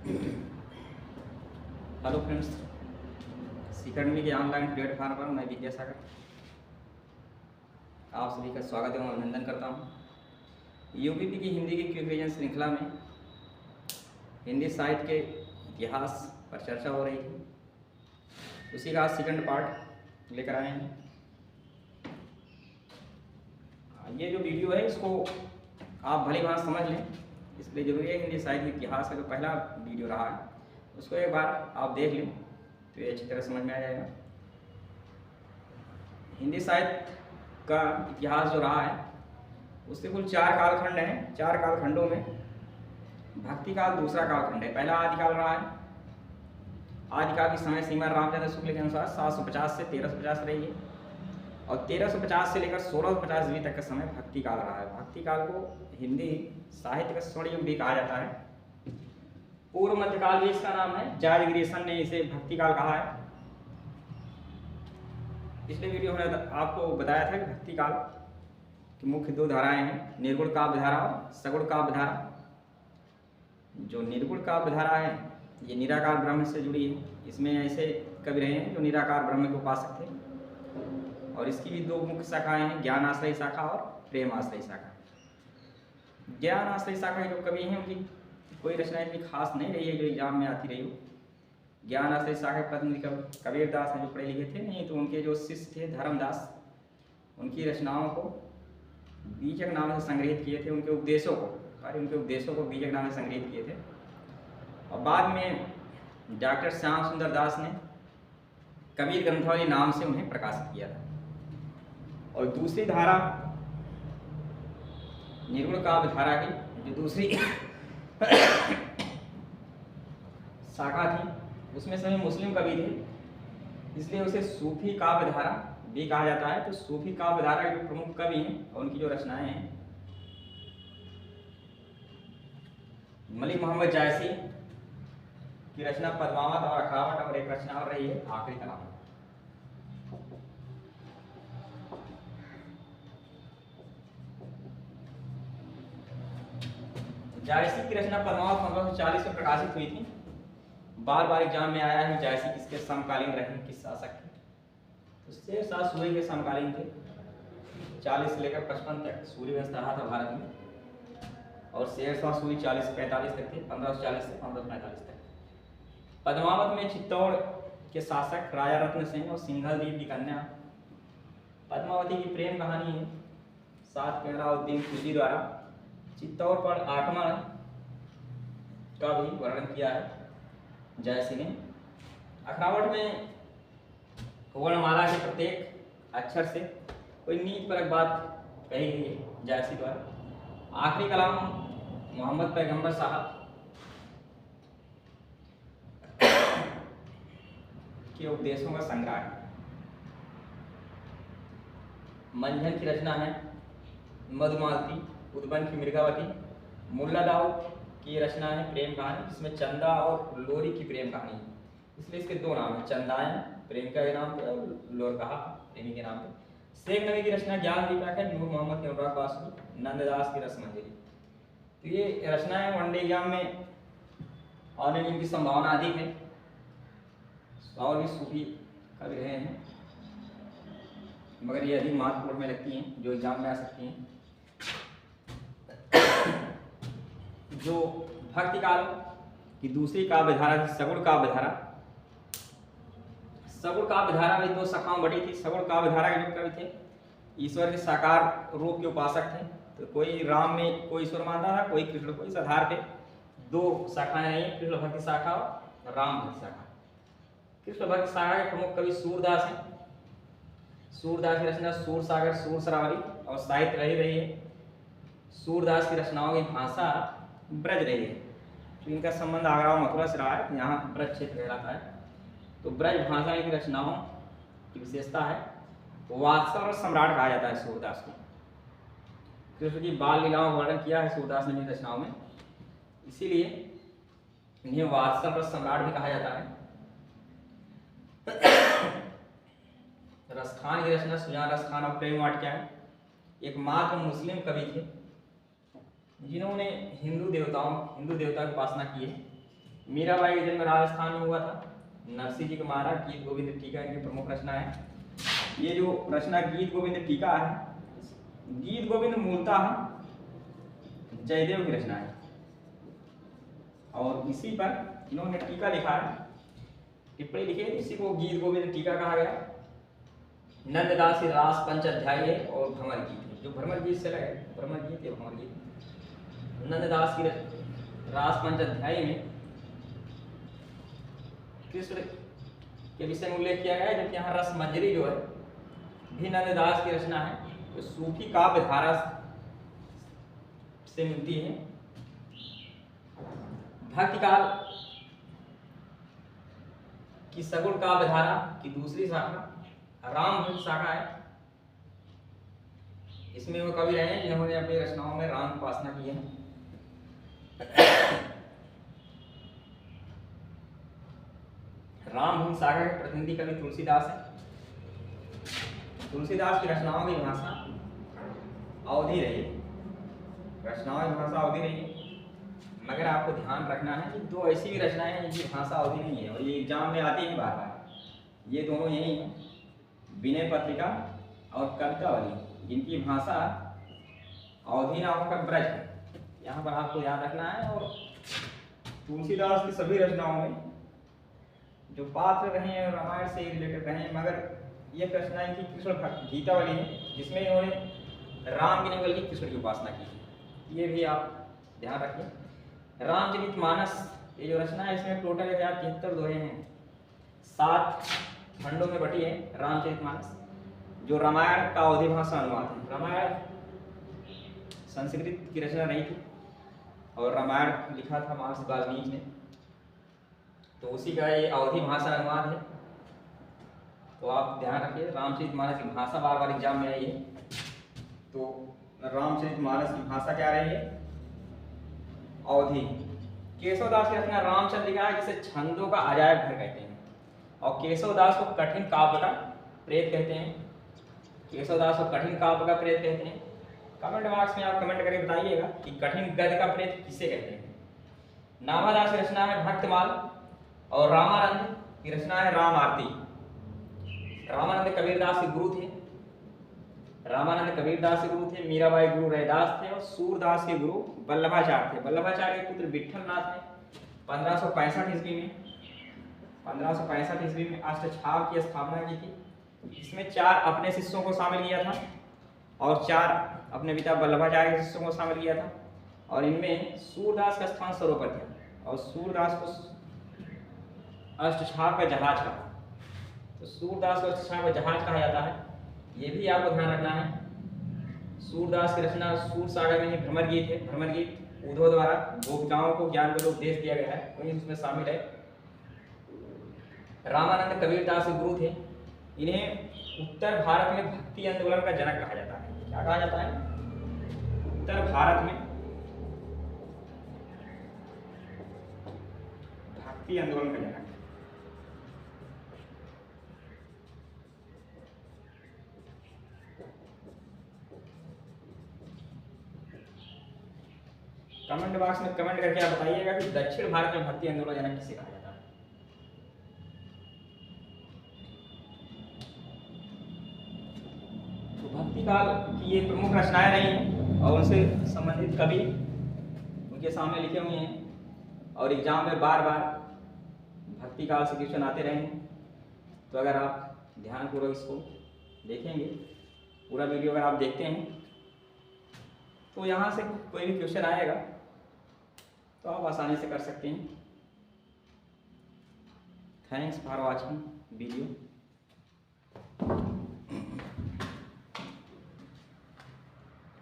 Hello friends, सीकरमी के online platform पर मैं विद्यासागर आप सभी का स्वागत एवं अभिनंदन करता हूं। यूपीपी की हिंदी की क्विक रीजन श्रृंखला में हिंदी साहित्य के इतिहास पर चर्चा हो रही थी, उसी का आज सेकंड पार्ट लेकर आए हैं। ये जो वीडियो है इसको आप भली भांति समझ लें, इसलिए जरूरी है हिंदी साहित्य के इतिहास का जो पहला वीडियो रहा है उसको एक बार आप देख लें तो ये अच्छी तरह समझ में आ जाएगा। हिंदी साहित्य का इतिहास जो रहा है उसके कुल 4 कालखंड हैं। 4 कालखंडों में भक्ति काल दूसरा कालखंड है। पहला आदिकाल रहा है। आदिकाल की समय सीमा रामचंद्र शुक्ल के अनुसार 750 से 1350 रही है और 1350 से लेकर 1650 ईस्वी तक का समय भक्ति काल रहा है। भक्ति काल को हिंदी साहित्य का स्वर्ण युग भी कहा जाता है। पूर्व मध्यकाल भी इसका नाम है। जॉर्ज ग्रियर्सन ने इसे भक्ति काल कहा है। पिछले वीडियो में आपको बताया था कि भक्ति काल की मुख्य 2 धाराएं हैं, निर्गुण काव्य धारा और सगुण काव्य धारा। जो निर्गुण काव्य धारा है ये निराकार ब्रह्म से जुड़ी है। इसमें ऐसे कवि रहे हैं जो निराकार ब्रह्म के उपासक थे और इसकी भी 2 मुख्य शाखाएं हैं, ज्ञान आश्रय शाखा और प्रेम आश्रय शाखा। ज्ञान आश्रय शाखा के जो कवि हैं उनकी कोई रचना इतनी खास नहीं रही है जो एग्जाम में आती रही हो। ज्ञान आश्रय शाखा पद्मश्री कबीर दास हैं जो पढ़े लिखे थे, नहीं तो उनके जो शिष्य थे धर्मदास, उनकी रचनाओं को बीजक नाम से संग्रहित किए थे। उनके उपदेशों को बीजक नाम से संग्रहित किए थे और बाद में डॉक्टर श्याम सुंदर दास ने कबीर ग्रंथावली नाम से उन्हें प्रकाशित किया था। और दूसरी धारा निर्गुण काव्य धारा की जो दूसरी शाखा थी उसमें सभी मुस्लिम कवि थे, इसलिए उसे सूफी काव्य धारा भी कहा जाता है। तो सूफी काव्य धारा के जो प्रमुख कवि हैं और उनकी जो रचनाएं हैं, मलिक मोहम्मद जायसी की रचना पद्मावत और अखावट और एक रचना और रही है आखिरी कलाम। जायसी की रचना पद्मावत 1540 में प्रकाशित हुई थी। बार बार एग्जाम में आया है जायसी किसके समकालीन रहे, किस शासक के। तो शेरशाह सूरी के समकालीन थे। 40 से लेकर 55 तक सूरी वंश रहा था भारत में और शेरशाह सूरी 40 से 45 तक थे, 1540 से 1545 तक। पद्मावत में चित्तौड़ के शासक राजा रत्न सिंह और सिंघलदीप की कन्या पद्मावती की प्रेम कहानी है। साथ कैराउद्दीन खिलजी द्वारा चित्तौड़ पर आक्रमण का भी वर्णन किया है जायसी ने। अखावट में वर्णमाला के प्रत्येक अक्षर से कोई नीतिपरक बात कही गई है जायसी द्वारा। आखिरी कलाम मोहम्मद पैगंबर साहब के उपदेशों का संग्रह है। मंझन की रचना है मधुमालती, उद्बन की मृगावती। मुल्ला दाऊद की रचना है प्रेम कहानी, जिसमें चंदा और लोरी की प्रेम कहानी है, इसलिए इसके 2 नाम हैं, चंदायन प्रेमिका के नाम पे और लोरकहा प्रेमी के नाम पे। शेख नबी की रचना ज्ञान दीपक है, नूर मोहम्मद की अनुराग बासुरी, नंददास की रसमंजरी। तो ये रचनाएं वनडे एग्जाम में आने की संभावना अधिक है और भी सूफी कवि रहे हैं, मगर ये अधिक महत्वपूर्ण में लगती हैं जो एग्जाम में आ सकती हैं। जो भक्ति काल की दूसरी काव्य धारा थी सगुण काव्य धारा। सगुण काव्य धारा में 2 शाखाओं बड़ी थी। सगुण काव्य धारा के जो कवि थे ईश्वर के साकार रूप के उपासक थे। तो कोई राम में कोई ईश्वर मानता था, कोई कृष्ण को। इस आधार पे 2 शाखाएं रही, कृष्ण भक्ति शाखा और राम भक्ति शाखा। कृष्ण भक्ति शाखा के प्रमुख कवि सूरदास हैं। सूरदास की रचना सूर सागर, सूर सरावली और साहित्य रही है। सूरदास की रचनाओं की भाषा ब्रज रही है। तो इनका संबंध आगरा और मथुरा से रहा है, यहाँ ब्रज क्षेत्र कहलाता है। तो ब्रज भाषा की रचनाओं की विशेषता है वात्सल सम्राट कहा जाता है सूरदास को। कृष्ण की बाल लीलाओं का वर्णन किया है सूरदास ने अपनी रचनाओं में, इसीलिए इन्हें वात्सल सम्राट भी कहा जाता है। रसखान की रचना सुजान रसखान और प्रेम वाटिका है। एकमात्र मुस्लिम कवि थे जिन्होंने हिंदू देवता की उपासना की है। मीराबाई का जन्म राजस्थान में हुआ था। नरसिंह जी का मारा, गीत गोविंद टीका इनकी प्रमुख रचना है। ये जो रचना गीत गोविंद टीका है, गीत गोविंद मूलतः जयदेव की रचना है और इसी पर इन्होंने टीका लिखा है, टिप्पणी लिखी है, इसी को गीत गोविंद टीका कहा गया। नंददास की रास पंच अध्याय है और भ्रमर गीत है, जो भ्रमर गीत से लगे, भ्रमर गीत है भ्रमर गीत। नंददास की रास पंच अध्याय में कृष्ण के विषय में उल्लेख किया गया है, जबकि यहाँ रस मंजरी जो है भी नंददास की रचना है, तो सूफी काव्य धारा से मिलती है। भक्ति काल की सगुण काव्य धारा की दूसरी शाखा रामवंश शाखा है। इसमें वो कवि रहे हैं जिन्होंने अपनी रचनाओं में राम की उपासना की है। रामवंश शाखा के प्रतिनिधि कवि तुलसीदास है। तुलसीदास की रचनाओं की भाषा अवधि रही, रचनाओं की भाषा अवधि रही है, मगर आपको ध्यान रखना है कि दो ऐसी भी रचनाएं हैं जिनकी भाषा अवधि नहीं है और ये एग्जाम में आती है बार बार। ये दोनों यही हैं, विनय पत्रिका और कवितावली, जिनकी भाषा अवधि ना होकर ब्रज है। यहाँ पर आपको याद रखना है। और तुलसीदास की सभी रचनाओं में जो पात्र रहे हैं रामायण से रिलेटेड रहे हैं, मगर ये रचना इनकी कृष्ण गीतावली है, जिसमें इन्होंने राम की नहीं बल्कि कृष्ण की उपासना की है। ये भी आप ध्यान रखिए। रामचरितमानस ये जो रचना है, इसमें टोटल 73 दोहे हैं, 7 खंडों में बटी है रामचरितमानस, जो रामायण का अवधि भाषा अनुवाद है। रामायण संस्कृत की रचना नहीं थी और रामायण लिखा था महर्षि वाल्मीकि ने, तो उसी का ये अवधि भाषा अनुवाद है। तो आप ध्यान रखिए, रामचरितमानस की भाषा बार बार एग्जाम में आई है। तो रामचरितमानस की भाषा क्या रही है? अवधि। केशवदास की रचना रामचंद्रिका है, जिसे छंदों का अजायब घर कहते हैं और केशवदास को कठिन काव्य का प्रेत कहते हैं। केशवदास को कठिन काव्य का प्रेत कहते हैं। कमेंट बॉक्स में आप कमेंट करके बताइएगा कि कठिन गद्य का प्रेत किसे कहते हैं। नाभादास की रचना है भक्तमाल और रामानंद की रचना है राम आरती। रामानंद कबीरदास के गुरु थे। रामानंद कबीरदास के गुरु थे, मीराबाई गुरु रैदास थे और सूरदास के गुरु वल्लभाचार्य थे। वल्लभाचार्य के पुत्र विठलनाथ ने 1565 ईस्वी में अष्टछाव की स्थापना की थी। इसमें 4 अपने शिष्यों को शामिल किया था और 4 अपने पिता वल्लभाचार्य के शिष्यों को शामिल किया था। और इनमें सूरदास का स्थान सर्वोपरि था और सूरदास को अष्टछाव का जहाज कहा। तो सूरदास को अष्टछाव का जहाज कहा जाता है, ये भी आपको ध्यान रखना है। सूरदास की रचना सूर सागर में ही भ्रमर गीत है। भ्रमर गीत उद्धव द्वारा गोपिकाओं को ज्ञान का उपदेश दिया गया है, वही उसमें शामिल है। रामानंद कबीरदास के गुरु थे। इन्हें उत्तर भारत में भक्ति आंदोलन का जनक कहा जाता है। क्या कहा जाता है? उत्तर भारत में भक्ति आंदोलन का जनक। कमेंट बॉक्स में कमेंट करके आप बताइएगा कि दक्षिण भारत में भक्ति आंदोलन जनक किसे कहा जाता है। तो भक्ति काल की ये प्रमुख रचनाएं रही हैं और उनसे संबंधित कवि उनके सामने लिखे हुए हैं और एग्जाम में बार बार भक्ति काल से क्वेश्चन आते रहे हैं। तो अगर आप ध्यानपूर्वक इसको देखेंगे, पूरा वीडियो अगर आप देखते हैं, तो यहाँ से कोई भी क्वेश्चन आएगा तो आप आसानी से कर सकते हैं। Thanks for watching video.